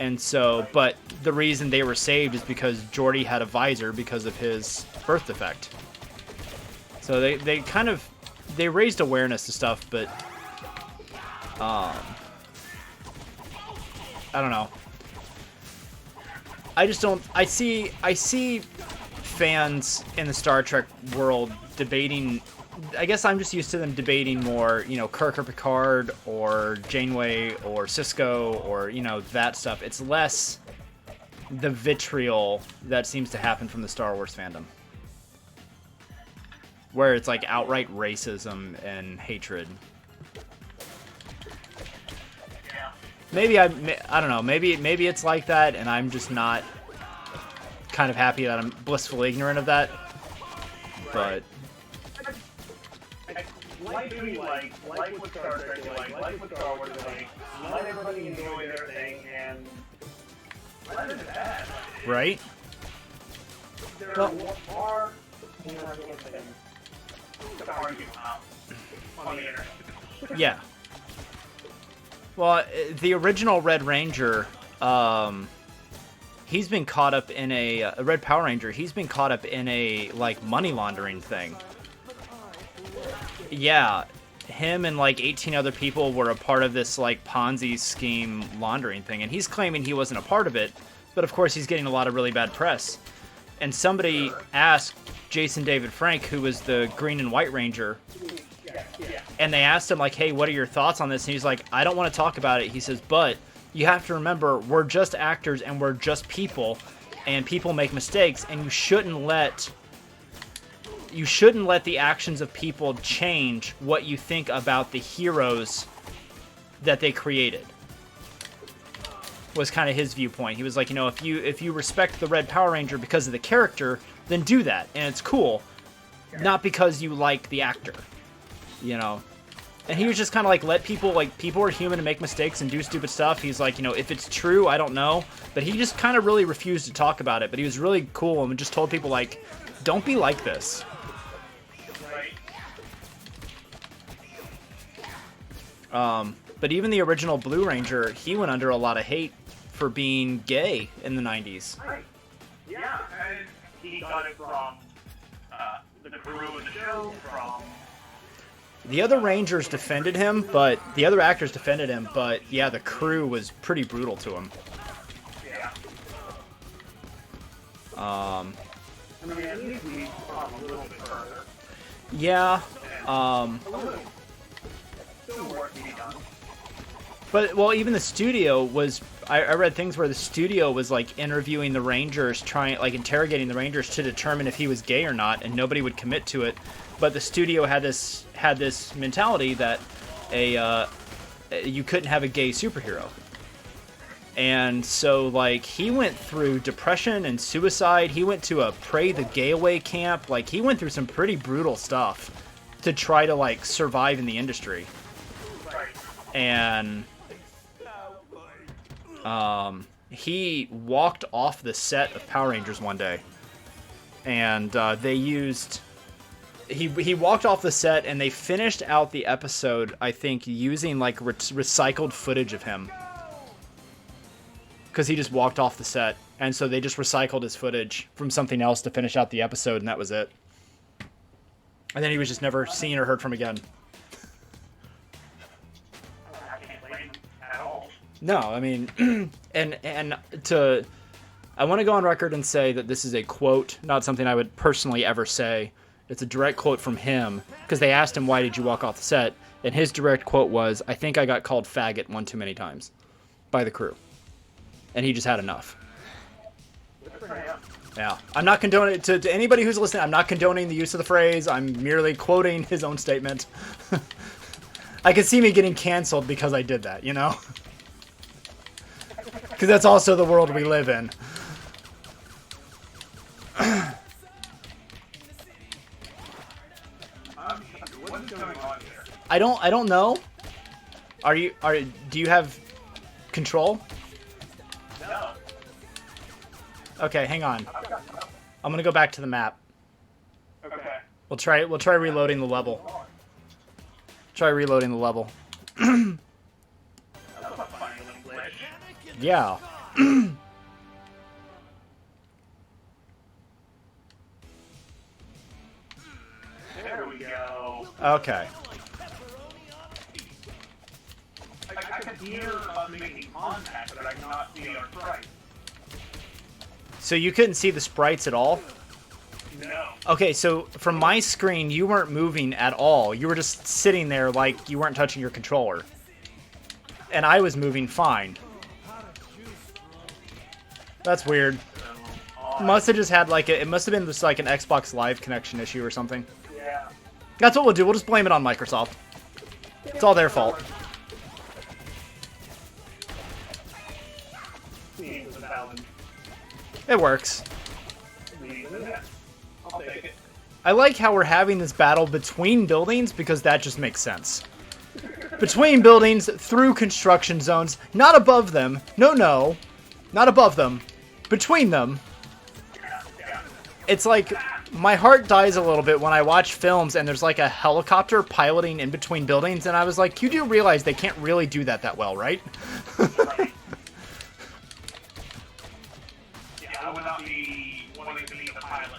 And so, but the reason they were saved is because Geordi had a visor because of his birth defect. So they kind of, they raised awareness to stuff, but I don't know. I just don't. I see fans in the Star Trek world debating. I guess I'm just used to them debating more, you know, Kirk or Picard or Janeway or Cisco or, you know, that stuff. It's less the vitriol that seems to happen from the Star Wars fandom, where it's like outright racism and hatred. Maybe I don't know. Maybe it's like that, and I'm just not kind of happy that I'm blissfully ignorant of that. But Like what Star Trek is like what Star Wars is like. Let everybody enjoy their thing and let it be that. right? There are more things to argue about on the internet. Yeah. Well, the original Red Ranger, he's been caught up in a Red Power Ranger. He's been caught up in a like money laundering thing. Yeah, him and like 18 other people were a part of this like Ponzi scheme laundering thing, and he's claiming he wasn't a part of it, but of course he's getting a lot of really bad press. And somebody asked Jason David Frank, who was the Green and White Ranger, and they asked him like, hey, what are your thoughts on this? And he's like, I don't want to talk about it. He says, but you have to remember, we're just actors and we're just people, and people make mistakes, and you shouldn't let the actions of people change what you think about the heroes that they created. Was kind of his viewpoint. He was like, you know, if you respect the Red Power Ranger because of the character, then do that, and it's cool, not because you like the actor, you know. And he was just kind of like, let people, like, people are human and make mistakes and do stupid stuff. He's like, you know, if it's true, I don't know, but he just kind of really refused to talk about it. But he was really cool and just told people like, don't be like this. But even the original Blue Ranger, he went under a lot of hate for being gay in the 90s. Right. Yeah, and he got it from the crew of the show, from... The other Rangers defended him, but the other actors defended him, but yeah, the crew was pretty brutal to him. Yeah. I Um, mean, at least we come a little bit further. yeah. Still work to be done. But, well, even the studio was... I read things where the studio was, like, interviewing the Rangers, interrogating the Rangers to determine if he was gay or not, and nobody would commit to it. But the studio had this mentality that you couldn't have a gay superhero. And so, like, he went through depression and suicide. He went to a Pray the Gay Away camp. Like, he went through some pretty brutal stuff to try to, like, survive in the industry. And he walked off the set of Power Rangers one day, and they used... He walked off the set, and they finished out the episode, I think, using, like, recycled footage of him. Because he just walked off the set, and so they just recycled his footage from something else to finish out the episode, and that was it. And then he was just never seen or heard from again. No, I mean, I want to go on record and say that this is a quote, not something I would personally ever say. It's a direct quote from him, because they asked him, why did you walk off the set? And his direct quote was, I think I got called faggot one too many times by the crew. And he just had enough. Yeah. I'm not condoning, to anybody who's listening, I'm not condoning the use of the phrase. I'm merely quoting his own statement. I could see me getting canceled because I did that, you know? Because that's also the world we live in. What's going on here? I don't know. Do you have control? No. Okay, hang on. I'm gonna go back to the map. Okay. We'll try reloading the level. Try reloading the level. That's a funny little glitch. Yeah. There we go. Okay. I can hear us making contact, but I cannot see our sprite. So you couldn't see the sprites at all? No. Okay, so from my screen, you weren't moving at all. You were just sitting there like you weren't touching your controller. And I was moving fine. That's weird. Must have just had like it must have been just like an Xbox Live connection issue or something. Yeah. That's what we'll do. We'll just blame it on Microsoft. It's all their fault. It works. I'll take it. I like how we're having this battle between buildings because that just makes sense. Between buildings, through construction zones, not above them. No. Not above them. Between them. It's like, my heart dies a little bit when I watch films and there's like a helicopter piloting in between buildings, and I was like, you do realize they can't really do that well, right? I would not be wanting to be the pilot.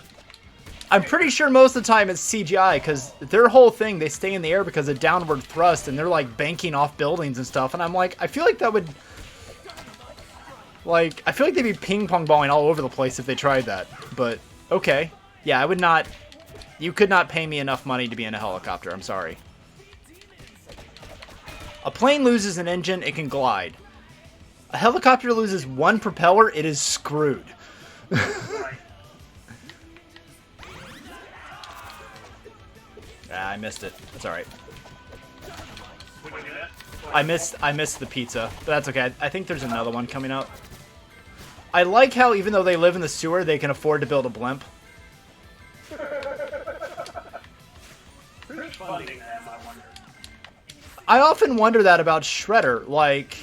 I'm pretty sure most of the time it's CGI, because their whole thing, they stay in the air because of downward thrust, and they're like banking off buildings and stuff, and I'm like, I feel like that would... Like, I feel like they'd be ping-pong balling all over the place if they tried that, but okay. Yeah, I would not... You could not pay me enough money to be in a helicopter, I'm sorry. A plane loses an engine, it can glide. A helicopter loses one propeller, it is screwed. I missed it. That's alright. I missed the pizza, but that's okay. I think there's another one coming up. I like how even though they live in the sewer, they can afford to build a blimp. Who's funding them, I wonder? I often wonder that about Shredder. Like,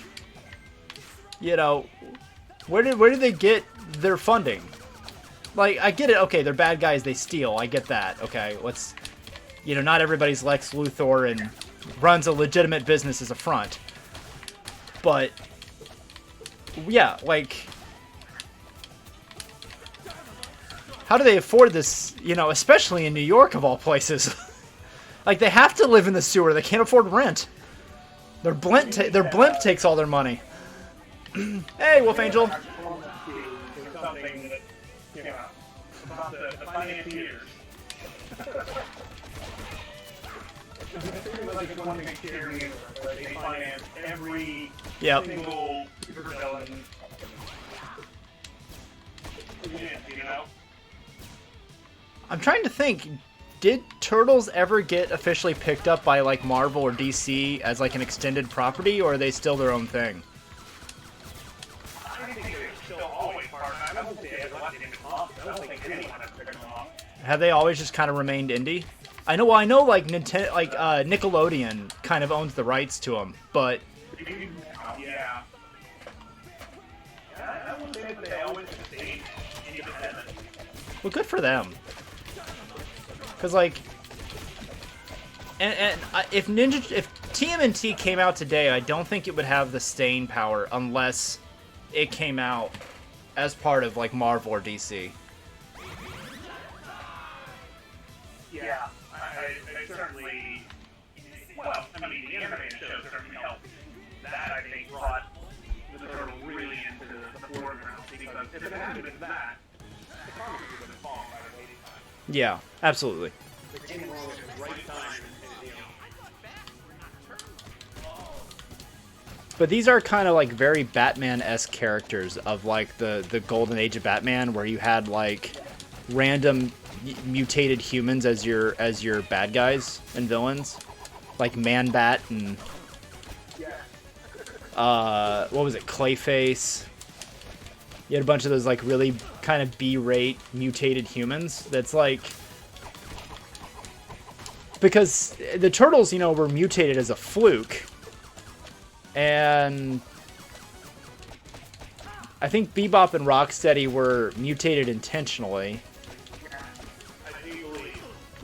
you know, where did they get their funding? Like, I get it. Okay, they're bad guys. They steal. I get that. Okay, let's... You know, not everybody's Lex Luthor and runs a legitimate business as a front. But, yeah, like... How do they afford this, you know, especially in New York of all places? Like, they have to live in the sewer. They can't afford rent. Their blimp takes all their money. Hey, Wolf Angel. Something that, you know, about the financiers. It's like one big charity where they finance every single supervillain wins, you know? I'm trying to think, did Turtles ever get officially picked up by, like, Marvel or DC as, like, an extended property, or are they still their own thing? I think they're still always part of it. I don't think they ever let them off. I don't think anyone has picked them off. Have they always just kind of remained indie? I know like Nintendo, like Nickelodeon kind of owns the rights to them, but Yeah. I wouldn't say that they always stayed independent. well, good for them. Cause like, if TMNT came out today, I don't think it would have the staying power unless it came out as part of like Marvel or DC. Yeah, I certainly. Well, I mean, the animated show certainly helped. That I think brought the turtle really into the foreground because if it hadn't been that, the comics would have fallen by the 85. Yeah, absolutely. They came along at the right time, and you know. But these are kind of like very Batman-esque characters of like the golden age of Batman, where you had like random mutated humans as your bad guys and villains, like Man-Bat and what was it, Clayface. You had a bunch of those like really kind of B-rate mutated humans. That's like, because the Turtles, you know, were mutated as a fluke, and I think Bebop and Rocksteady were mutated intentionally.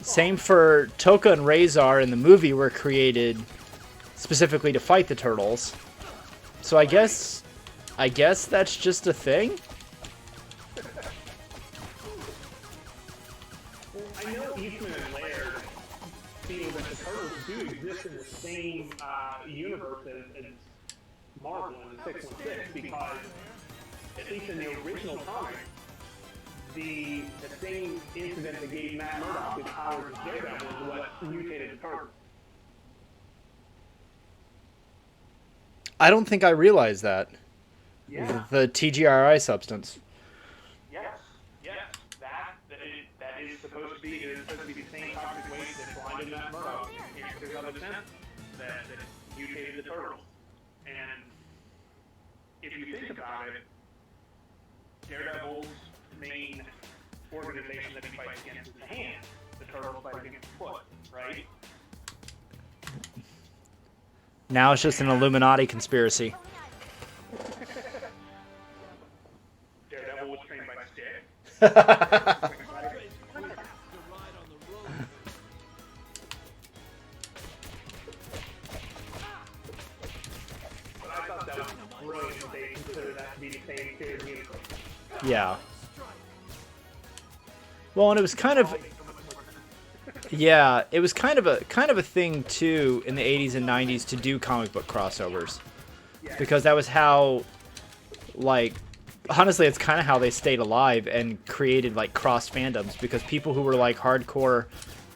Same for Toka and Razor in the movie were created specifically to fight the Turtles. So I guess that's just a thing? I know Eastman and Laird feel that the Turtles do exist in the same universe as Marvel in 616 because, at least in the original comic, the same incident that gave Matt Murdock his powers as Daredevil was what mutated the Turtles. I don't think I realized that. Yeah. The TGRI substance. Yes. That is supposed to be the same toxic waste that blinded Matt Murdock in 2010 that mutated the Turtles. And if you think about it, Daredevil's main organization that he fights against is the Hand. The Turtles fight against the Foot, right? Now it's just an Illuminati conspiracy. Daredevil was trained by Stick. But I thought that was brilliant that they considered that to be the same shared universe. Yeah. Well, and it was kind of, yeah, it was kind of a thing too in the 80s and 90s to do comic book crossovers, because that was how, like, honestly, it's kind of how they stayed alive and created like cross fandoms, because people who were like hardcore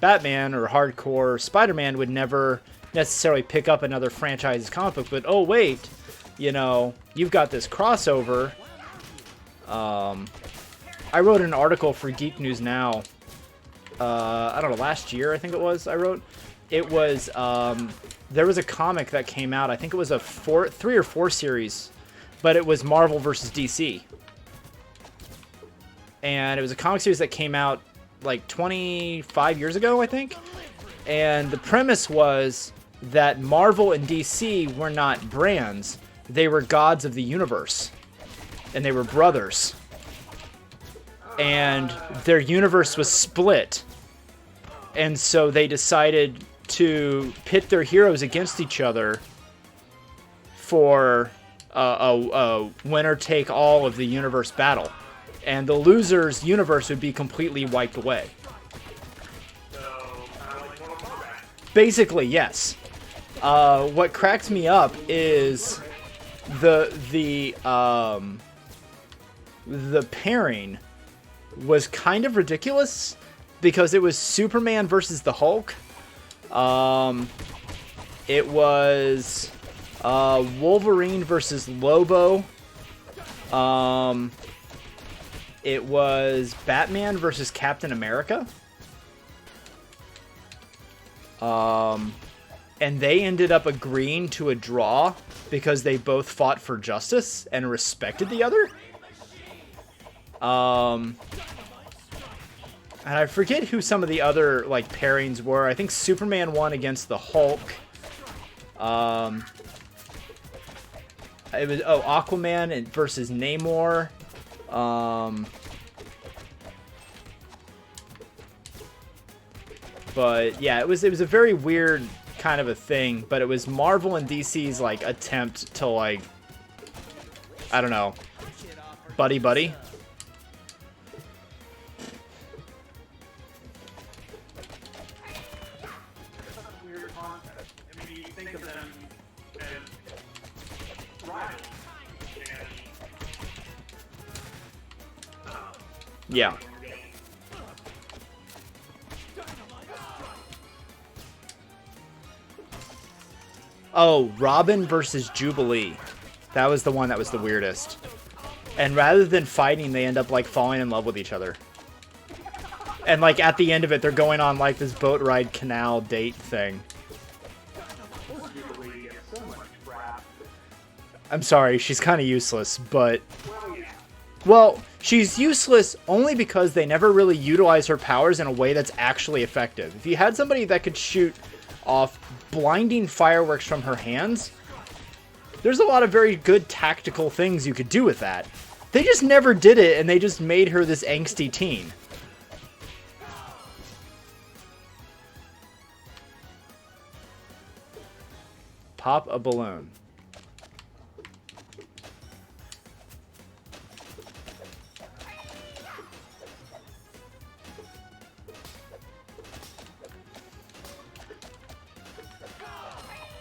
Batman or hardcore Spider-Man would never necessarily pick up another franchise's comic book, but oh wait, you know, you've got this crossover. I wrote an article for Geek News Now, I don't know, last year I think it was, it was, there was a comic that came out, I think it was a 3 or 4 series, but it was Marvel versus DC. And it was a comic series that came out like 25 years ago, I think. And the premise was that Marvel and DC were not brands, they were gods of the universe. And they were brothers. And their universe was split. And so they decided to pit their heroes against each other for a winner-take-all of the universe battle. and the loser's universe would be completely wiped away. So, kind of like Mortal Kombat. Basically, yes. What cracks me up is the pairing was kind of ridiculous because it was Superman versus the Hulk. It was Wolverine versus Lobo. It was Batman versus Captain America. And they ended up agreeing to a draw because they both fought for justice and respected the other. And I forget who some of the other like pairings were. I think Superman won against the Hulk. It was Aquaman versus Namor. But yeah, it was a very weird kind of a thing, but it was Marvel and DC's like attempt to like, I don't know, buddy. Weird concept. I mean, you think of them as rivals. Yeah. Oh, Robin versus Jubilee. That was the one that was the weirdest. And rather than fighting, they end up like falling in love with each other. And like at the end of it, they're going on like this boat ride canal date thing. I'm sorry, she's kind of useless, but... Well, she's useless only because they never really utilize her powers in a way that's actually effective. If you had somebody that could shoot off blinding fireworks from her hands, there's a lot of very good tactical things you could do with that. They just never did it, and they just made her this angsty teen. Pop a balloon.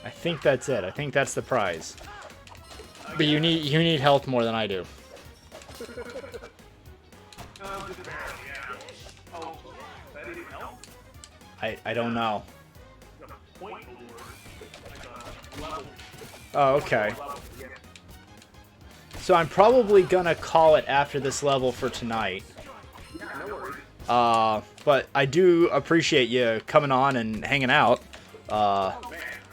I think that's it. I think that's the prize. But you need health more than I do. Just barely, yeah. Oh, that didn't help? I don't know. The point award, like a level. Oh, okay. So I'm probably gonna call it after this level for tonight. Yeah, no worries. But I do appreciate you coming on and hanging out.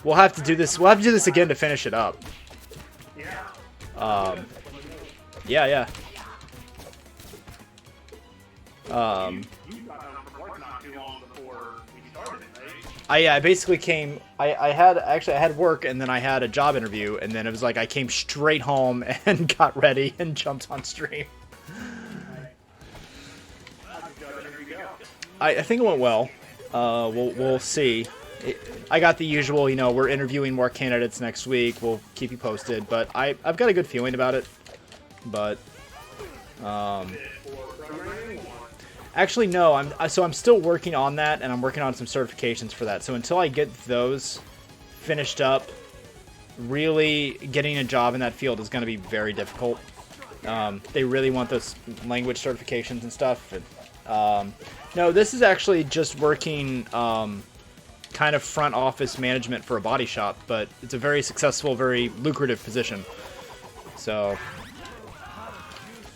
We'll have to do this. We'll have to do this again to finish it up. Yeah. Yeah. You got home from work not too long before we started, right? I basically came. I had work and then I had a job interview and then it was like I came straight home and got ready and jumped on stream. I think it went well. We'll see. I got the usual, we're interviewing more candidates next week. We'll keep you posted, but I've got a good feeling about it. But actually no, I'm still working on that, and I'm working on some certifications for that. So until I get those finished up, really getting a job in that field is going to be very difficult. They really want those language certifications and stuff. No, this is actually just working kind of front office management for a body shop, but it's a very successful, very lucrative position. So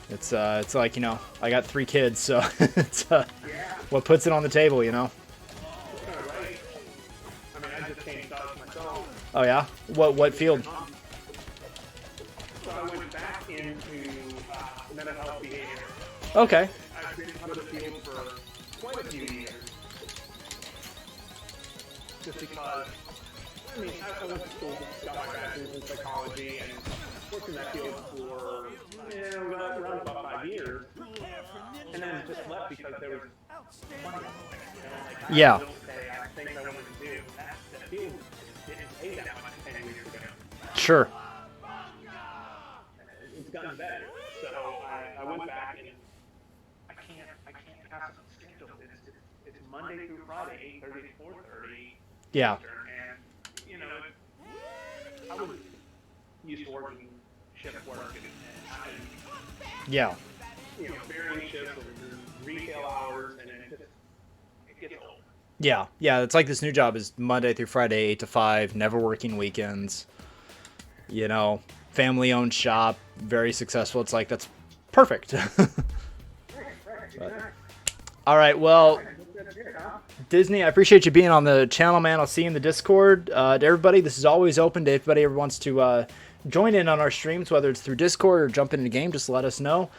it's like, I got 3 kids, so it's what puts it on the table, Right. I mean, I just changed jobs myself. Oh yeah? What field? So I went back into mental health behavior. Okay. I've been out of the field for quite a few years. Just because, I mean, I went to school, got my bachelor's in psychology, and worked in that field for, around about 5 years. And then just left because there was money. Yeah. I think I wanted to do. That field didn't pay that much 10 years ago. Sure. It's gotten better. So I went back and Monday through Friday, 8:30 to 4:30. Yeah. And, you know, I was used to working shift work and Yeah. you know, varying shifts and retail hours, and it gets old. Yeah. Yeah. It's like this new job is Monday through Friday, 8 to 5, never working weekends. You know, family owned shop, very successful. It's like, that's perfect. But, all right. Well, Disney, I appreciate you being on the channel, man. I'll see you in the Discord. To everybody, this is always open to anybody ever wants to join in on our streams, whether it's through Discord or jump into the game, just let us know.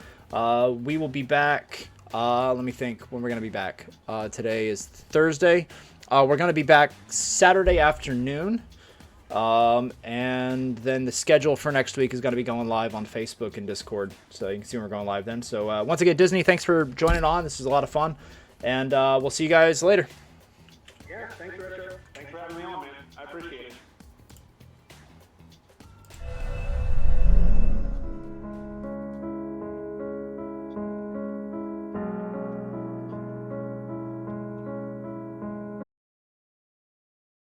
We will be back. Let me think when we're going to be back. Today is Thursday. We're going to be back Saturday afternoon. And then the schedule for next week is going to be going live on Facebook and Discord. So you can see when we're going live then. So once again, Disney, thanks for joining on. This is a lot of fun. And we'll see you guys later. Yeah, thanks, Richard. Thanks for having me on, man. I appreciate it.